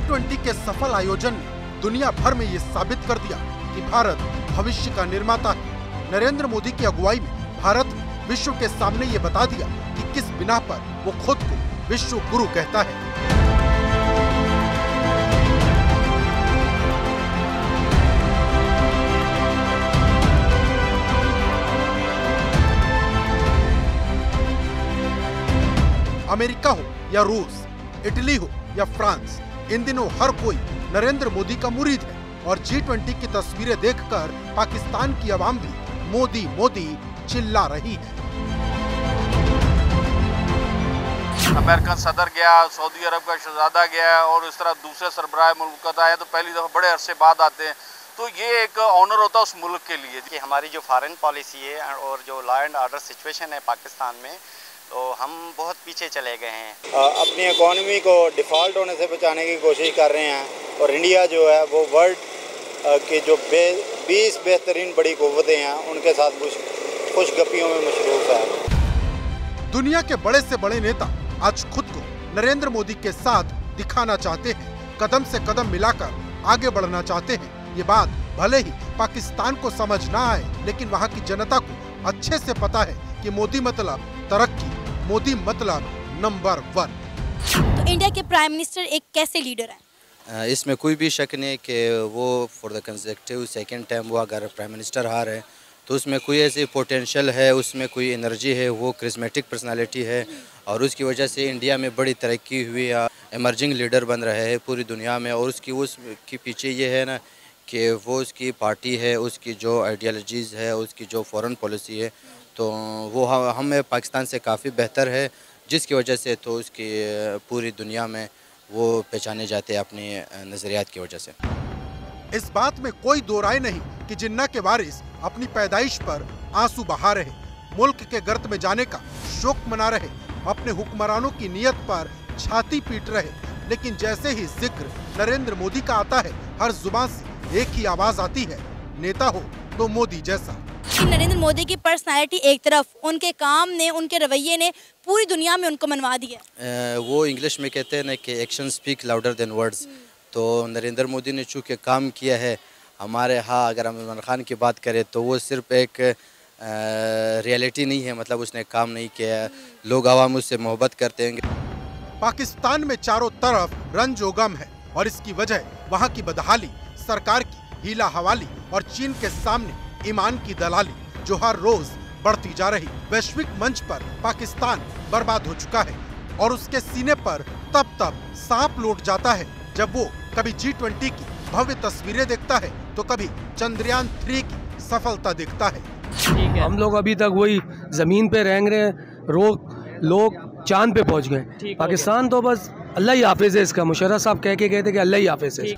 G20 के सफल आयोजन ने दुनिया भर में ये साबित कर दिया कि भारत भविष्य का निर्माता है। नरेंद्र मोदी की अगुवाई में भारत ने विश्व के सामने ये बता दिया कि किस बिना पर वो खुद को विश्व गुरु कहता है। अमेरिका हो या रूस, इटली हो या फ्रांस, इन दिनों हर कोई नरेंद्र मोदी का मुरीद है और G20 की तस्वीरें देखकर पाकिस्तान की आवाम भी मोदी मोदी चिल्ला रही है। अमेरिकन सदर गया, सऊदी अरब का शहजादा गया और इस तरह दूसरे सरबराह मुल्क आए तो पहली दफा बड़े अरसे बाद आते हैं, तो ये एक ऑनर होता है उस मुल्क के लिए कि हमारी जो फॉरेन पॉलिसी है और जो लॉ एंड ऑर्डर सिचुएशन है पाकिस्तान में, तो हम बहुत पीछे चले गए हैं। अपनी इकोनॉमी को डिफ़ॉल्ट होने से बचाने की कोशिश कर रहे हैं और इंडिया जो है वो वर्ल्ड की जो 20 बेहतरीन बड़ी कुव्वतें हैं उनके साथ खुशगपियों में मशरूफ है। दुनिया के बड़े से बड़े नेता आज खुद को नरेंद्र मोदी के साथ दिखाना चाहते हैं, कदम से कदम मिलाकर आगे बढ़ना चाहते हैं। ये बात भले ही पाकिस्तान को समझ ना आए, लेकिन वहाँ की जनता को अच्छे से पता है कि मोदी मतलब तरक्की, मोदी मतलब नंबर 1। तो इंडिया के प्राइम मिनिस्टर एक कैसे लीडर है? इसमें कोई भी शक नहीं कि वो for the consecutive second time वो अगर प्राइम मिनिस्टर आ रहे हैं तो उसमें कोई ऐसी पोटेंशियल है, उसमें कोई एनर्जी है, वो क्रिस्मेटिक पर्सनालिटी है और उसकी वजह से इंडिया में बड़ी तरक्की हुई है, एमर्जिंग लीडर बन रहे हैं पूरी दुनिया में। और उसके पीछे ये है ना कि वो उसकी पार्टी है, उसकी जो आइडियोलॉजीज़ है, उसकी जो फॉरेन पॉलिसी है, तो वो हमें पाकिस्तान से काफ़ी बेहतर है, जिसकी वजह से तो उसकी पूरी दुनिया में वो पहचाने जाते हैं अपनी नज़रियात की वजह से। इस बात में कोई दो राय नहीं कि जिन्ना के वारिस अपनी पैदाइश पर आंसू बहा रहे, मुल्क के गर्त में जाने का शोक मना रहे, अपने हुक्मरानों की नीयत पर छाती पीट रहे। लेकिन जैसे ही जिक्र नरेंद्र मोदी का आता है, हर जुबान से एक ही आवाज आती है, नेता हो तो मोदी जैसा। नरेंद्र मोदी की पर्सनालिटी एक तरफ, उनके काम ने, उनके रवैये ने पूरी दुनिया में उनको मनवा दिया। वो इंग्लिश में कहते हैं ना कि action speak louder than words. तो नरेंद्र मोदी ने चूँकि काम किया है हमारे यहाँ, अगर हम इमरान खान की बात करें तो वो सिर्फ एक रियलिटी नहीं है, मतलब उसने काम नहीं किया, लोग आवाम उससे मोहब्बत करते हैं। पाकिस्तान में चारों तरफ रंजो गम है और इसकी वजह वहाँ की बदहाली, सरकार की हीला हवाली और चीन के सामने ईमान की दलाली जो हर रोज बढ़ती जा रही। वैश्विक मंच पर पाकिस्तान बर्बाद हो चुका है और उसके सीने पर तब सांप लौट जाता है जब वो कभी G20 की भव्य तस्वीरें देखता है तो कभी चंद्रयान 3 की सफलता देखता है। हम लोग अभी तक वही जमीन पे रेंग रहे हैं, लोग चांद पे पहुंच गए। पाकिस्तान तो बस अल्लाह ही हाफिज है इसका। मुशर्रफ साहब कह के कहते कि अल्लाह ही हाफिज है।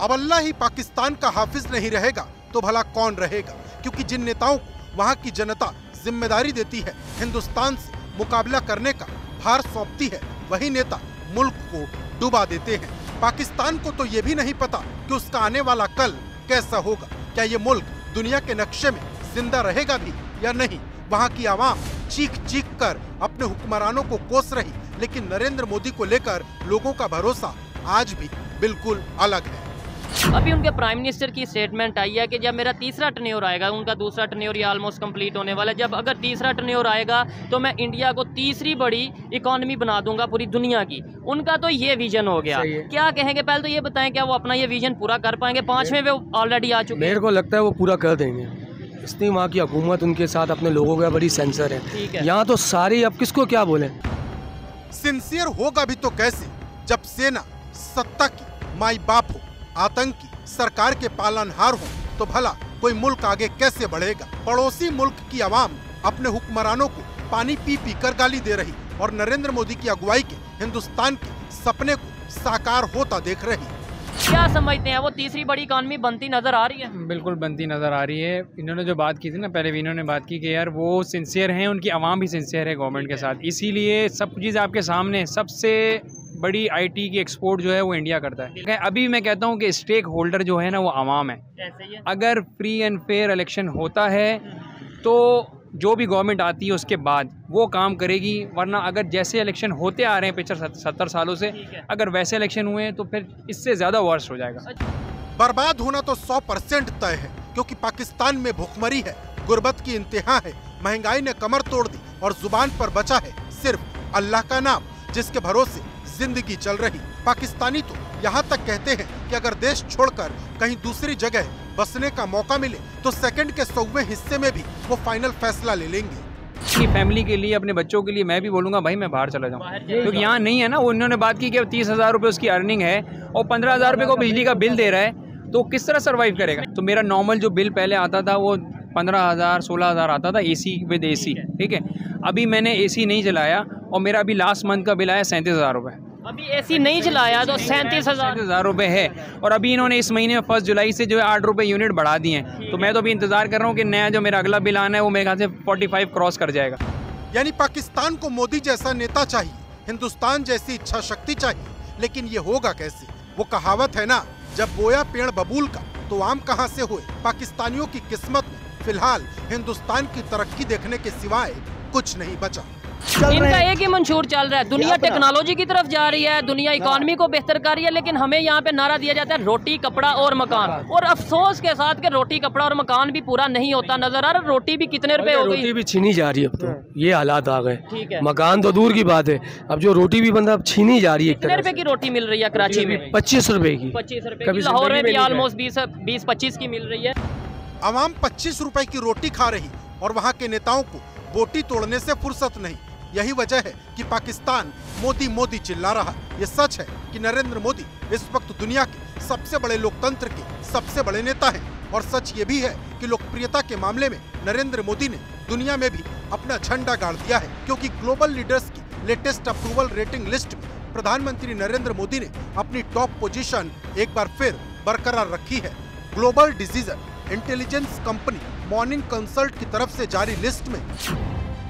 अब अल्लाह ही पाकिस्तान का हाफिज नहीं रहेगा तो भला कौन रहेगा? क्योंकि जिन नेताओं को वहाँ की जनता जिम्मेदारी देती है, हिंदुस्तान से मुकाबला करने का भार सौंपती है, वही नेता मुल्क को डुबा देते हैं। पाकिस्तान को तो ये भी नहीं पता कि उसका आने वाला कल कैसा होगा। क्या ये मुल्क दुनिया के नक्शे में जिंदा रहेगा भी या नहीं? वहाँ की आवाम चीख चीख कर अपने हुक्मरानों को कोस रही, लेकिन नरेंद्र मोदी को लेकर लोगों का भरोसा आज भी बिल्कुल अलग है। अभी उनके प्राइम मिनिस्टर की स्टेटमेंट आई है कि जब मेरा तीसरा टर्न्योर आएगा, उनका दूसरा टर्न्योर ये ऑलमोस्ट कंप्लीट होने वाला है, जब अगर तीसरा टर्न्योर आएगा तो मैं इंडिया को तीसरी बड़ी इकोनॉमी बना दूंगा पूरी दुनिया की। उनका तो ये विजन हो गया। क्या कहेंगे, पहले तो ये बताएं, क्या वो अपना ये विजन पूरा कर पाएंगे? 5वें वे ऑलरेडी आ चुके हैं। मेरे को लगता है वो पूरा कर देंगे। इतनी वहाँ की हुकूमत उनके साथ अपने लोगों का बड़ी सेंसर है। यहाँ तो सारी, अब किसको क्या बोले। सिंसियर होगा भी तो कैसे जब सेना सत्ता की माई बाप हो, आतंकी सरकार के पालनहार हो, तो भला कोई मुल्क आगे कैसे बढ़ेगा? पड़ोसी मुल्क की आवाम अपने हुक्मरानों को पानी पी पी कर गाली दे रही और नरेंद्र मोदी की अगुवाई के हिंदुस्तान के सपने को साकार होता देख रही। क्या समझते हैं, वो तीसरी बड़ी इकॉनमी बनती नजर आ रही है? बिल्कुल बनती नजर आ रही है। इन्होंने जो बात की थी ना, पहले भी इन्होंने बात की कि यार वो सिंसियर हैं, उनकी आवाम भी सिंसियर है गवर्नमेंट के साथ, इसीलिए सब चीज़ आपके सामने। सबसे बड़ी आईटी की एक्सपोर्ट जो है वो इंडिया करता है। अभी मैं कहता हूँ कि स्टेक होल्डर जो है ना वो आवाम है। अगर फ्री एंड फेयर इलेक्शन होता है तो जो भी गवर्नमेंट आती है उसके बाद वो काम करेगी, वरना अगर जैसे इलेक्शन होते आ रहे हैं पिछले 70 सालों से, अगर वैसे इलेक्शन हुए हैं तो फिर इससे ज़्यादा वर्स्ट हो जाएगा। बर्बाद होना तो 100% तय है, क्योंकि पाकिस्तान में भुखमरी है, गुर्बत की इंतहा है, महंगाई ने कमर तोड़ दी और जुबान पर बचा है सिर्फ अल्लाह का नाम, जिसके भरोसे जिंदगी चल रही। पाकिस्तानी तो यहाँ तक कहते हैं कि अगर देश छोड़कर कहीं दूसरी जगह बसने का मौका मिले तो सेकंड के 100वें हिस्से में भी वो फाइनल फैसला ले लेंगे। अपनी फैमिली के लिए, अपने बच्चों के लिए मैं भी बोलूँगा भाई मैं बाहर चला जाऊँ, क्योंकि यहाँ नहीं है ना। वो उन्होंने बात की कि 30,000 रुपये उसकी अर्निंग है और 15,000 रुपये को बिजली का बिल दे रहा है, तो किस तरह सर्वाइव करेगा। तो मेरा नॉर्मल जो बिल पहले आता था वो 15,000 16,000 आता था, AC विद AC, ठीक है। अभी मैंने AC नहीं चलाया और मेरा अभी लास्ट मंथ का बिल आया 37,000 रुपये। अभी AC नहीं चलाया तो 37,000 रुपये है। और अभी इन्होंने इस महीने 1 जुलाई से जो है 8 रुपये यूनिट बढ़ा दिए हैं। तो मैं तो अभी इंतज़ार कर रहा हूँ कि नया जो मेरा अगला बिल आना है वो मेरे ख्याल से 45 क्रॉस कर जाएगा। यानी पाकिस्तान को मोदी जैसा नेता चाहिए, हिंदुस्तान जैसी इच्छा शक्ति चाहिए, लेकिन ये होगा कैसे? वो कहावत है ना, जब बोया पेड़ बबूल का तो आम कहाँ से हुए। पाकिस्तानियों की किस्मत में फिलहाल हिंदुस्तान की तरक्की देखने के सिवाय कुछ नहीं बचा। इनका एक ही मंशूर चल रहा है, दुनिया टेक्नोलॉजी की तरफ जा रही है, दुनिया इकोनॉमी को बेहतर कर रही है, लेकिन हमें यहाँ पे नारा दिया जाता है रोटी कपड़ा और मकान। और अफसोस के साथ कि रोटी कपड़ा और मकान भी पूरा नहीं होता नजर आ रहा। रोटी भी कितने रुपए हो गई, रोटी भी छीनी जा रही है। अब तो ये हालात आ गए, मकान तो दूर की बात है, अब जो रोटी भी बंदा छीनी जा रही है। कितने रुपए की रोटी मिल रही है कराची में? 25 रुपए की। 25 रुपए की। लाहौर में भी ऑलमोस्ट 20-25 की मिल रही है। आवाम 25 रुपए की रोटी खा रही और वहाँ के नेताओं को बोटी तोड़ने से फुर्सत नहीं। यही वजह है कि पाकिस्तान मोदी मोदी चिल्ला रहा। ये सच है कि नरेंद्र मोदी इस वक्त दुनिया के सबसे बड़े लोकतंत्र के सबसे बड़े नेता हैं, और सच ये भी है कि लोकप्रियता के मामले में नरेंद्र मोदी ने दुनिया में भी अपना झंडा गाड़ दिया है, क्योंकि ग्लोबल लीडर्स की लेटेस्ट अप्रूवल रेटिंग लिस्ट में प्रधानमंत्री नरेंद्र मोदी ने अपनी टॉप पोजीशन एक बार फिर बरकरार रखी है। Global decision intelligence company morning consult की तरफ से जारी लिस्ट में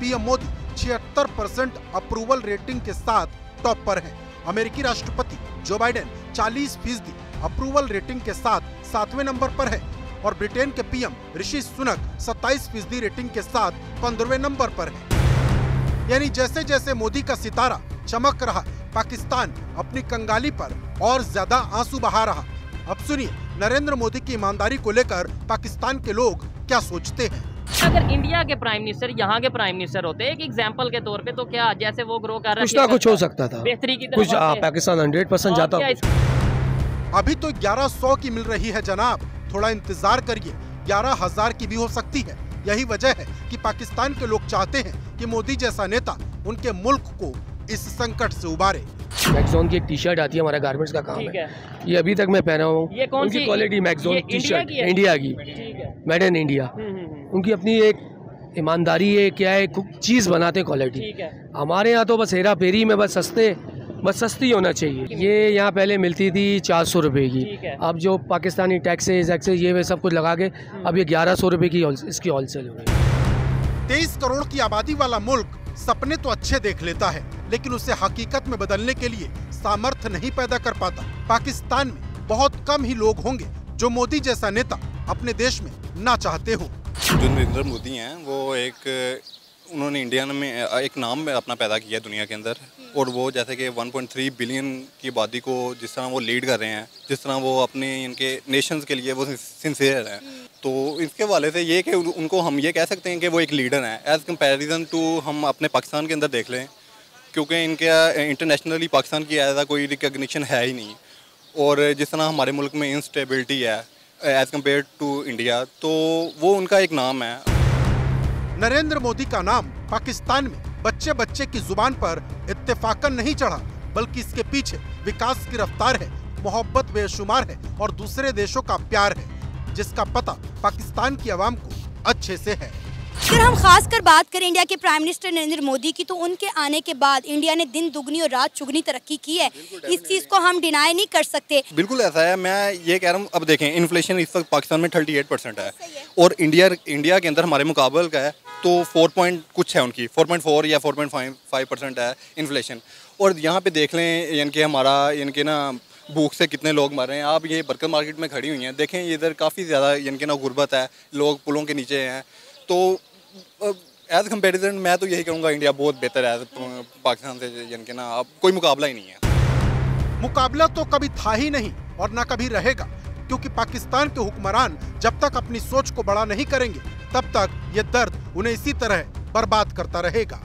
पीएम मोदी 76% अप्रूवल रेटिंग के साथ टॉप पर हैं। अमेरिकी राष्ट्रपति जो बाइडेन 40% अप्रूवल रेटिंग के साथ 7वें नंबर पर है, और ब्रिटेन के पीएम ऋषि सुनक 27% रेटिंग के साथ 15वें नंबर पर है। यानी जैसे जैसे मोदी का सितारा चमक रहा, पाकिस्तान अपनी कंगाली पर और ज्यादा आंसू बहा रहा। अब सुनिए नरेंद्र मोदी की ईमानदारी को लेकर पाकिस्तान के लोग क्या सोचते हैं। अगर इंडिया के प्राइम मिनिस्टर यहाँ के प्राइम मिनिस्टर होते एक एग्जांपल के तौर पे, तो क्या जैसे वो ग्रो कर रहे कुछ ना कुछ हो सकता था, बेहतरी की कुछ पाकिस्तान 100% जाता। अभी तो 1100 की मिल रही है जनाब, थोड़ा इंतजार करिए, 11,000 की भी हो सकती है। यही वजह है कि पाकिस्तान के लोग चाहते हैं कि मोदी जैसा नेता उनके मुल्क को इस संकट से उबारे। मैक्सोन की एक टी-शर्ट आती है, हमारा गारमेंट्स का काम है, ये अभी तक मैं पहना हूँ। ये कौन सी क्वालिटी? मैक्सोन टी-शर्ट इंडिया की, मेड इन इंडिया। उनकी अपनी एक ईमानदारी है, क्या है, चीज़ बनाते क्वालिटी। हमारे यहाँ तो बस हेरा फेरी में बस सस्ती होना चाहिए। ये यहाँ पहले मिलती थी 400 रुपये की, अब जो पाकिस्तानी टैक्सेस ये वे सब कुछ लगा के अब ये 1100 रुपये की इसकी होलसेल हो गई। 23 करोड़ की आबादी वाला मुल्क सपने तो अच्छे देख लेता है, लेकिन उसे हकीकत में बदलने के लिए सामर्थ्य नहीं पैदा कर पाता। पाकिस्तान में बहुत कम ही लोग होंगे जो मोदी जैसा नेता अपने देश में ना चाहते हो। जो नरेंद्र मोदी हैं वो उन्होंने इंडिया में एक नाम अपना पैदा किया दुनिया के अंदर, और वो जैसे कि 1.3 बिलियन की आबादी को जिस तरह वो लीड कर रहे हैं, जिस तरह वो अपने इनके नेशंस के लिए वो सिंसियर हैं, तो इसके हवाले से ये कि उनको हम ये कह सकते हैं कि वो एक लीडर हैं एज़ कंपैरिजन टू हम अपने पाकिस्तान के अंदर देख लें, क्योंकि इनके इंटरनेशनली पाकिस्तान की ऐसा कोई रिकग्निशन है ही नहीं। और जिस तरह हमारे मुल्क में इंस्टेबिलिटी है एज़ कम्पेयर टू इंडिया, तो वो उनका एक नाम है। नरेंद्र मोदी का नाम पाकिस्तान में बच्चे बच्चे की जुबान पर इत्तेफाकन नहीं चढ़ा, बल्कि इसके पीछे विकास की रफ्तार है, मोहब्बत बेशुमार है और दूसरे देशों का प्यार है, जिसका पता पाकिस्तान की आवाम को अच्छे से है। अगर हम खास कर बात करें इंडिया के प्राइम मिनिस्टर नरेंद्र मोदी की, तो उनके आने के बाद इंडिया ने दिन दुगनी और रात चुगनी तरक्की की है। इस चीज़ को हम डिनाई नहीं कर सकते। बिल्कुल ऐसा है, मैं ये कह रहा हूँ। अब देखें, इन्फ्लेशन इस वक्त पाकिस्तान में 38% है और इंडिया के अंदर हमारे मुकाबले का है तो 4 कुछ है उनकी 4.4 या 4.5% है इन्फ्लेशन। और यहाँ पे देख लें इनके हमारा इनके ना भूख से कितने लोग मर रहे हैं। आप ये बर्गर मार्केट में खड़ी हुई हैं, देखें इधर काफ़ी ज़्यादा इनके ना गुर्बत है, लोग पुलों के नीचे हैं। तो एज कंपेरिजन मैं तो यही कहूँगा इंडिया बहुत बेहतर है पाकिस्तान से, यानी कि ना अब कोई मुकाबला ही नहीं है। मुकाबला तो कभी था ही नहीं और ना कभी रहेगा, क्योंकि पाकिस्तान के हुक्मरान जब तक अपनी सोच को बड़ा नहीं करेंगे तब तक ये दर्द उन्हें इसी तरह बर्बाद करता रहेगा।